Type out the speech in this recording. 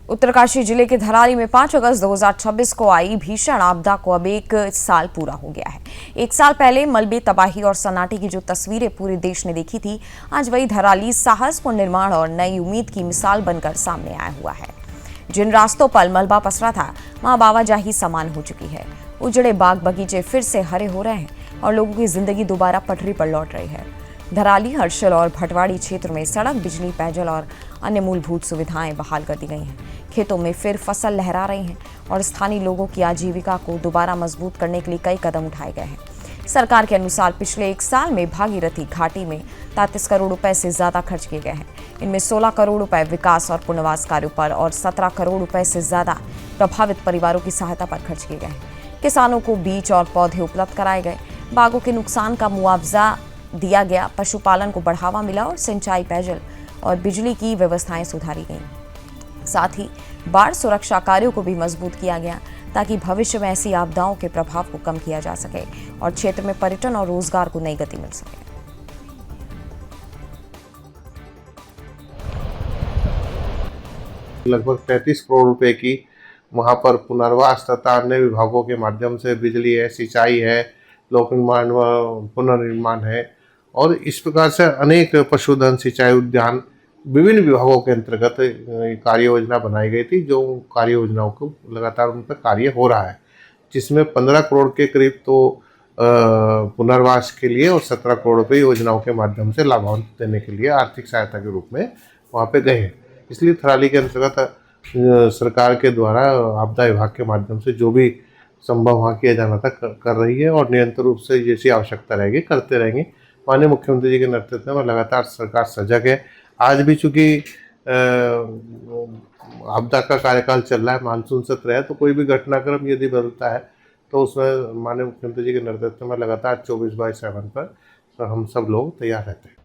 उत्तरकाशी जिले के धराली में 5 अगस्त 2026 को आई भीषण आपदा को अब 1 साल पूरा हो गया है। 1 साल पहले मलबे, तबाही और सन्नाटे की जो तस्वीरें पूरे देश ने देखी थी, आज वही धराली साहस, पुनर्निर्माण और नई उम्मीद की मिसाल बनकर सामने आया हुआ है। जिन रास्तों पर मलबा पसरा था, वहां आवाजाही समान हो चुकी है। उजड़े बाग बगीचे फिर से हरे हो रहे हैं और लोगों की जिंदगी दोबारा पटरी पर लौट रही है। धराली, हर्षल और भटवाड़ी क्षेत्र में सड़क, बिजली, पेयजल और अन्य मूलभूत सुविधाएं बहाल कर दी गई हैं। खेतों में फिर फसल लहरा रही हैं और स्थानीय लोगों की आजीविका को दोबारा मजबूत करने के लिए कई कदम उठाए गए हैं। सरकार के अनुसार पिछले 1 साल में भागीरथी घाटी में 33 करोड़ रुपए से ज्यादा खर्च किए गए हैं। इनमें 16 करोड़ रुपए विकास और पुनर्वास कार्यों पर और 17 करोड़ रुपए से ज्यादा प्रभावित परिवारों की सहायता पर खर्च किए गए हैं। किसानों को बीज और पौधे उपलब्ध कराए गए, बागों के नुकसान का मुआवजा दिया गया, पशुपालन को बढ़ावा मिला और सिंचाई, पेयजल और बिजली की व्यवस्थाएं सुधारी गईं। साथ ही बाढ़ सुरक्षा कार्यों को भी मजबूत किया गया ताकि भविष्य में ऐसी आपदाओं के प्रभाव को कम किया जा सके और क्षेत्र में पर्यटन और रोजगार को नई गति मिल सके। लगभग 33 करोड़ रुपए की वहाँ पर पुनर्वास तथा अन्य विभागों के माध्यम से बिजली है, सिंचाई है, लोक निर्माण व पुनर्निर्माण है और इस प्रकार से अनेक पशुधन, सिंचाई, उद्यान विभिन्न विभागों के अंतर्गत कार्य योजना बनाई गई थी। जो कार्य योजनाओं को लगातार उन पर कार्य हो रहा है, जिसमें 15 करोड़ के करीब तो पुनर्वास के लिए और 17 करोड़ रुपये योजनाओं के माध्यम से लाभांश देने के लिए आर्थिक सहायता के रूप में वहाँ पे गए हैं। इसलिए थराली के अंतर्गत सरकार के द्वारा आपदा विभाग के माध्यम से जो भी संभव वहाँ किया जाना था कर रही है और निरंतर रूप से जैसी आवश्यकता रहेगी करते रहेंगे। माननीय मुख्यमंत्री जी के नेतृत्व में लगातार सरकार सजग है। आज भी चूँकि आपदा का कार्यकाल चल रहा है, मानसून सत्र है, तो कोई भी घटनाक्रम यदि बदलता है तो उसमें माननीय मुख्यमंत्री जी के नेतृत्व में लगातार 24/7 पर हम सब लोग तैयार रहते हैं।